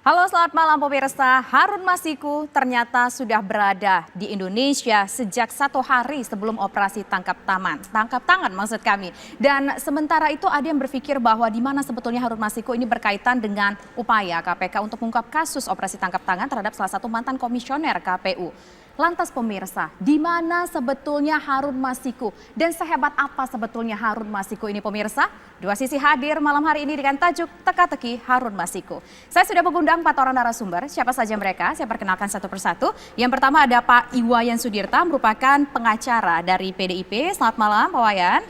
Halo, selamat malam pemirsa. Harun Masiku ternyata sudah berada di Indonesia sejak 1 hari sebelum operasi tangkap tangan maksud kami. Dan sementara itu ada yang berpikir bahwa di mana sebetulnya Harun Masiku ini berkaitan dengan upaya KPK untuk mengungkap kasus operasi tangkap tangan terhadap salah satu mantan komisioner KPU. Lantas pemirsa, di mana sebetulnya Harun Masiku dan sehebat apa sebetulnya Harun Masiku ini pemirsa? Dua sisi hadir malam hari ini dengan tajuk Teka-teki Harun Masiku. Saya sudah mengundang 4 orang narasumber, siapa saja mereka? Saya perkenalkan satu persatu. Yang pertama ada Pak Iwayan Sudirta, merupakan pengacara dari PDIP. Selamat malam Pak Wayan.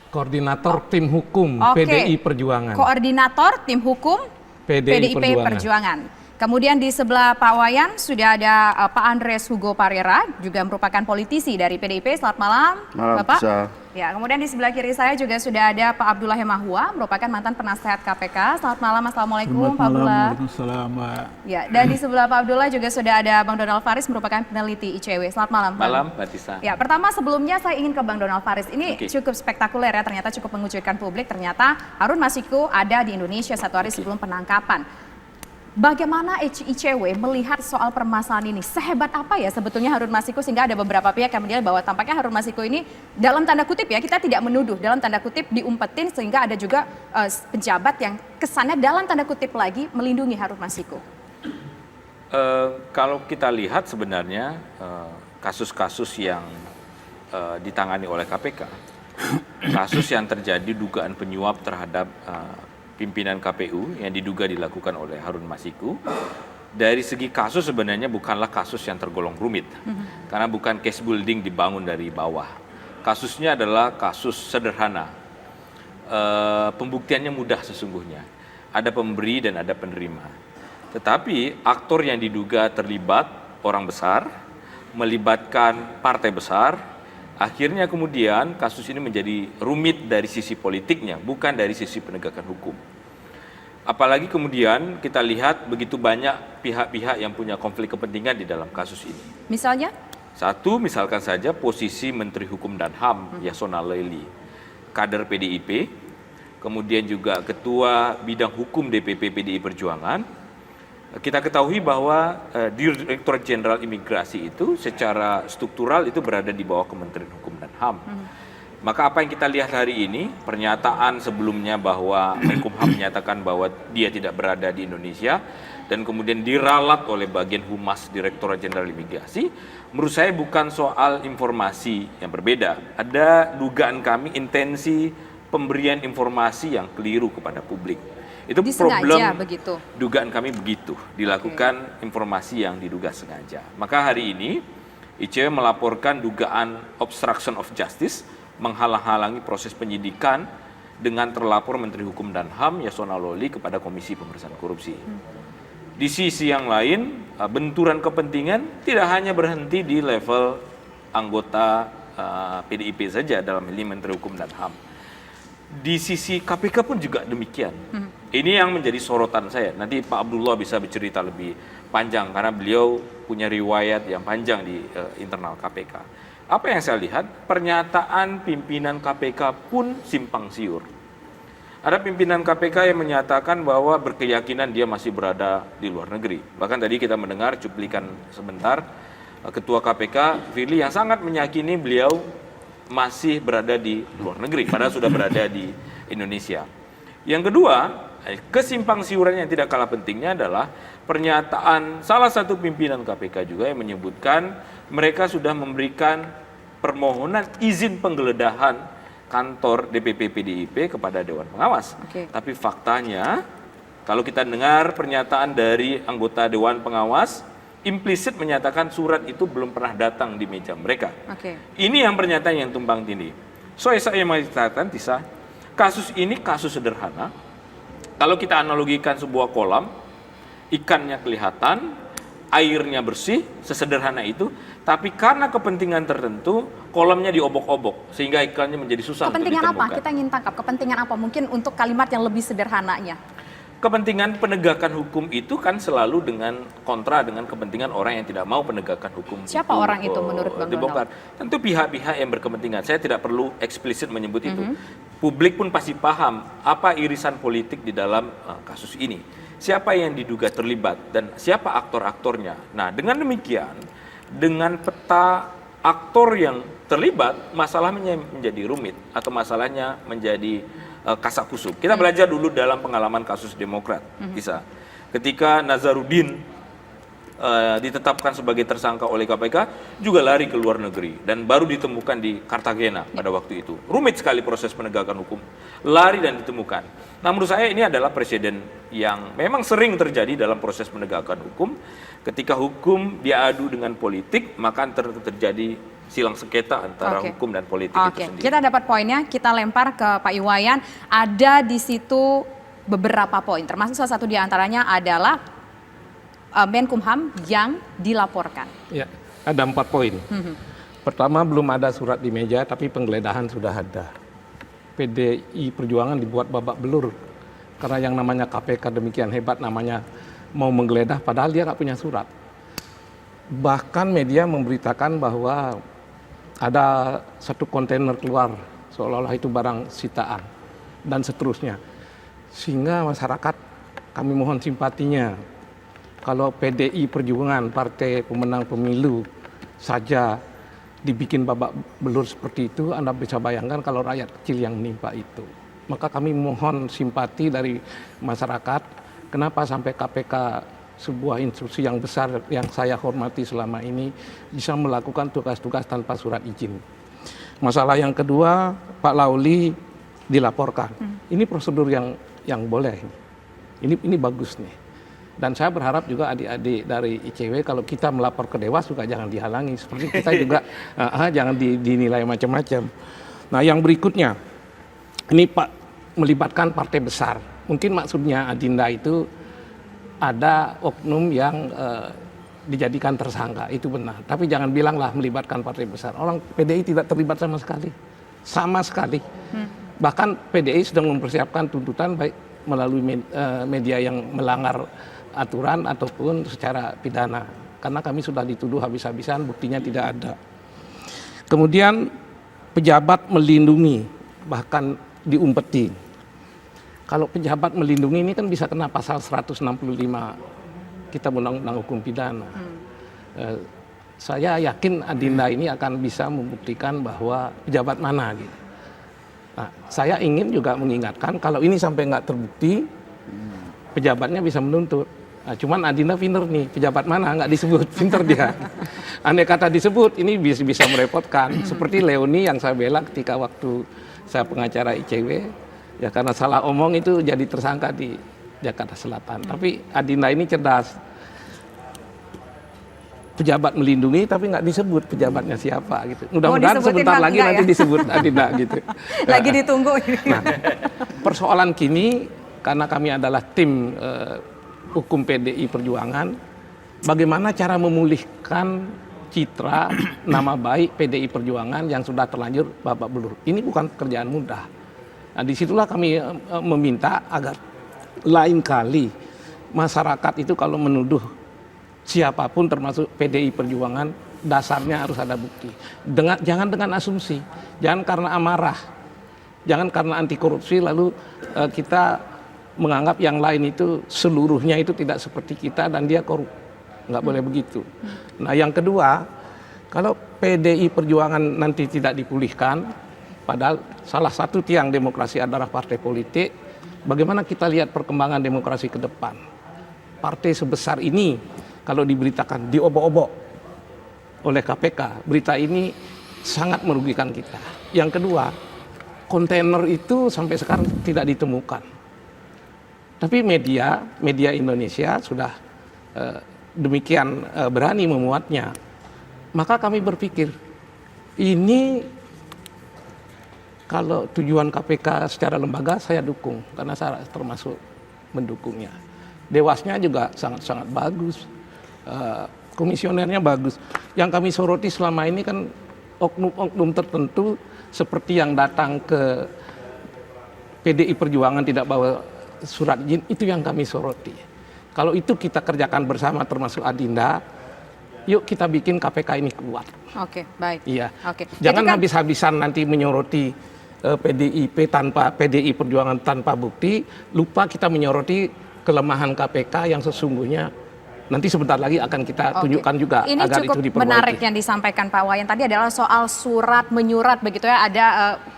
Koordinator tim hukum PDI Perjuangan. Koordinator tim hukum PDIP Perjuangan. Kemudian di sebelah Pak Wayan sudah ada Pak Andres Hugo Parera, juga merupakan politisi dari PDIP. Selamat malam, Bapak. Bisa. Ya, kemudian di sebelah kiri saya juga sudah ada Pak Abdullah Hemahua, merupakan mantan penasehat KPK. Selamat malam, Assalamualaikum Pak Abdullah. Waalaikumsalam, Mbak. Ya, dan di sebelah Pak Abdullah juga sudah ada Bang Donald Faris, merupakan peneliti ICW. Selamat malam, Pak. Malam, Mbak Tisa. Ya, pertama sebelumnya saya ingin ke Bang Donald Faris. Ini cukup spektakuler ya, ternyata cukup mengejutkan publik. Ternyata Harun Masiku ada di Indonesia 1 hari sebelum penangkapan. Bagaimana ICW melihat soal permasalahan ini? Sehebat apa ya sebetulnya Harun Masiku sehingga ada beberapa pihak yang menilai bahwa tampaknya Harun Masiku ini dalam tanda kutip ya, kita tidak menuduh, dalam tanda kutip diumpetin sehingga ada juga pejabat yang kesannya dalam tanda kutip lagi melindungi Harun Masiku. Kalau kita lihat sebenarnya kasus-kasus yang ditangani oleh KPK, kasus yang terjadi dugaan penyuap terhadap pimpinan KPU yang diduga dilakukan oleh Harun Masiku, dari segi kasus sebenarnya bukanlah kasus yang tergolong rumit, karena bukan case building dibangun dari bawah. Kasusnya adalah kasus sederhana, pembuktiannya mudah sesungguhnya, ada pemberi dan ada penerima. Tetapi aktor yang diduga terlibat orang besar, melibatkan partai besar, akhirnya kemudian kasus ini menjadi rumit dari sisi politiknya, bukan dari sisi penegakan hukum. Apalagi kemudian kita lihat begitu banyak pihak-pihak yang punya konflik kepentingan di dalam kasus ini. Misalnya? Satu, misalkan saja posisi Menteri Hukum dan HAM, Yasona Laili, kader PDIP, kemudian juga Ketua Bidang Hukum DPP PDI Perjuangan. Kita ketahui bahwa Direktur Jenderal Imigrasi itu secara struktural itu berada di bawah Kementerian Hukum dan HAM. Maka apa yang kita lihat hari ini, pernyataan sebelumnya bahwa Menkumham menyatakan bahwa dia tidak berada di Indonesia dan kemudian diralat oleh bagian Humas Direktur Jenderal Imigrasi, menurut saya bukan soal informasi yang berbeda. Ada dugaan kami intensi pemberian informasi yang keliru kepada publik. Itu problem, begitu. Dugaan kami begitu, dilakukan informasi yang diduga sengaja. Maka hari ini ICW melaporkan dugaan obstruction of justice, menghalang-halangi proses penyidikan dengan terlapor Menteri Hukum dan HAM Yasona Laili kepada Komisi Pemberantasan Korupsi. Di sisi yang lain, benturan kepentingan tidak hanya berhenti di level anggota PDIP saja dalam ini Menteri Hukum dan HAM. Di sisi KPK pun juga demikian. Ini yang menjadi sorotan saya. Nanti Pak Abdullah bisa bercerita lebih panjang karena beliau punya riwayat yang panjang di internal KPK. Apa yang saya lihat, pernyataan pimpinan KPK pun simpang siur. Ada pimpinan KPK yang menyatakan bahwa berkeyakinan dia masih berada di luar negeri. Bahkan tadi kita mendengar cuplikan sebentar Ketua KPK Firly yang sangat meyakini beliau masih berada di luar negeri, padahal sudah berada di Indonesia. Yang kedua, kesimpang siuran yang tidak kalah pentingnya adalah pernyataan salah satu pimpinan KPK juga yang menyebutkan mereka sudah memberikan permohonan izin penggeledahan kantor DPP PDIP kepada Dewan Pengawas. Tapi faktanya, kalau kita dengar pernyataan dari anggota Dewan Pengawas, implisit menyatakan surat itu belum pernah datang di meja mereka. Ini yang pernyataan yang tumpang tindih. Saya mengatakan, Tisa, kasus ini kasus sederhana. Kalau kita analogikan sebuah kolam, ikannya kelihatan, airnya bersih, sesederhana itu, tapi karena kepentingan tertentu, kolamnya diobok-obok, sehingga ikannya menjadi susah untuk ditemukan. Kepentingan apa? Kita ingin tangkap, kepentingan apa? Mungkin untuk kalimat yang lebih sederhananya. Kepentingan penegakan hukum itu kan selalu dengan kontra dengan kepentingan orang yang tidak mau penegakan hukum. Siapa orang itu menurut Bang dibongkar? Tentu pihak-pihak yang berkepentingan. Saya tidak perlu eksplisit menyebut itu. Publik pun pasti paham apa irisan politik di dalam kasus ini. siapa yang diduga terlibat dan siapa aktor-aktornya. Nah, dengan demikian, dengan peta aktor yang terlibat, masalahnya menjadi rumit atau masalahnya menjadi kasak kusuk. Kita belajar dulu dalam pengalaman kasus Demokrat, bisa. Ketika Nazarudin ditetapkan sebagai tersangka oleh KPK, juga lari ke luar negeri dan baru ditemukan di Cartagena pada waktu itu. Rumit sekali proses penegakan hukum, lari dan ditemukan. Nah, menurut saya ini adalah presiden yang memang sering terjadi dalam proses penegakan hukum. Ketika hukum diadu dengan politik, maka terjadi silang sengketa antara hukum dan politik itu sendiri. Kita dapat poinnya, kita lempar ke Pak Iwayan. Ada di situ beberapa poin, termasuk salah satu di antaranya adalah Menkumham yang dilaporkan. Ya, ada 4 poin. Pertama, belum ada surat di meja, tapi penggeledahan sudah ada. PDI Perjuangan dibuat babak belur. Karena yang namanya KPK demikian hebat, namanya mau menggeledah, padahal dia nggak punya surat. Bahkan media memberitakan bahwa ada satu kontainer keluar, seolah-olah itu barang sitaan, dan seterusnya. Sehingga masyarakat, kami mohon simpatinya. Kalau PDI Perjuangan, partai pemenang pemilu saja dibikin babak belur seperti itu, Anda bisa bayangkan kalau rakyat kecil yang menimpa itu. Maka kami mohon simpati dari masyarakat, kenapa sampai KPK, sebuah institusi yang besar yang saya hormati selama ini, bisa melakukan tugas-tugas tanpa surat izin. Masalah yang kedua, Pak Lauli dilaporkan. Ini prosedur yang boleh. Ini bagus nih. Dan saya berharap juga adik-adik dari ICW kalau kita melapor ke Dewas juga jangan dihalangi. Seperti kita juga jangan dinilai macam-macam. Nah, yang berikutnya, ini Pak melibatkan partai besar. Mungkin maksudnya Adinda itu ada oknum yang dijadikan tersangka, itu benar. Tapi jangan bilanglah melibatkan partai besar. Orang PDI tidak terlibat sama sekali. Sama sekali. Bahkan PDI sedang mempersiapkan tuntutan baik melalui media yang melanggar aturan ataupun secara pidana, karena kami sudah dituduh habis-habisan, buktinya tidak ada. Kemudian pejabat melindungi, bahkan diumpeti. Kalau pejabat melindungi ini kan bisa kena pasal 165 Kitab Undang-Undang Hukum Pidana. Saya yakin Adinda ini akan bisa membuktikan bahwa pejabat mana gitu. Nah, saya ingin juga mengingatkan kalau ini sampai nggak terbukti, pejabatnya bisa menuntut. Nah, cuman Adinda pinter nih, pejabat mana nggak disebut, pinter dia. Andai kata disebut, ini bisa merepotkan. Seperti Leoni yang saya bela ketika waktu saya pengacara ICW, ya karena salah omong itu jadi tersangka di Jakarta Selatan. Tapi Adinda ini cerdas. Pejabat melindungi tapi nggak disebut pejabatnya siapa gitu. Mudah-mudahan sebentar lagi nanti disebut Adinda gitu. Lagi ditunggu. Nah, persoalan kini karena kami adalah tim hukum PDI Perjuangan, bagaimana cara memulihkan citra nama baik PDI Perjuangan yang sudah terlanjur babak belur. Ini bukan pekerjaan mudah. Nah, disitulah kami meminta agar lain kali masyarakat itu kalau menuduh siapapun termasuk PDI Perjuangan, dasarnya harus ada bukti. Jangan dengan asumsi, jangan karena amarah, jangan karena anti korupsi lalu kita menganggap yang lain itu seluruhnya itu tidak seperti kita dan dia korup. Nggak boleh begitu. Nah, yang kedua, kalau PDI Perjuangan nanti tidak dipulihkan, padahal salah satu tiang demokrasi adalah partai politik, bagaimana kita lihat perkembangan demokrasi ke depan? Partai sebesar ini kalau diberitakan diobok-obok oleh KPK, berita ini sangat merugikan kita. Yang kedua, kontainer itu sampai sekarang tidak ditemukan. Tapi media Indonesia sudah demikian berani memuatnya. Maka kami berpikir, ini kalau tujuan KPK secara lembaga saya dukung, karena saya termasuk mendukungnya. Dewasnya juga sangat-sangat bagus. Komisionernya bagus. Yang kami soroti selama ini kan oknum-oknum tertentu seperti yang datang ke PDI Perjuangan tidak bawa surat izin, itu yang kami soroti. Kalau itu kita kerjakan bersama termasuk Adinda, yuk kita bikin KPK ini kuat. Oke, baik. Iya. Oke. Jangan habis-habisan nanti menyoroti PDI Perjuangan tanpa bukti, lupa kita menyoroti kelemahan KPK yang sesungguhnya nanti sebentar lagi akan kita Oke. tunjukkan juga Ini agar cukup itu diperbaiki. menarik yang disampaikan Pak Wayan tadi adalah soal surat menyurat begitu ya. Ada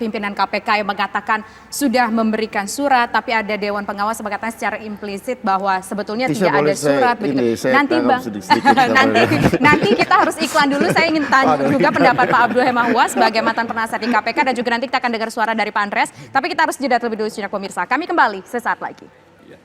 pimpinan KPK yang mengatakan sudah memberikan surat, tapi ada Dewan Pengawas yang mengatakan secara implisit bahwa sebetulnya Tisha, tidak ada boleh saya- surat begitu. ini, saya Nanti tangkap Bang, sedikit, nanti kita harus iklan dulu. Saya ingin tanya juga pendapat Pak Abdul Hemahua sebagai mantan penasihat di KPK, dan juga nanti kita akan dengar suara dari Pak Andreas. Tapi kita harus jeda terlebih dulu, pemirsa. Kami kembali sesaat lagi.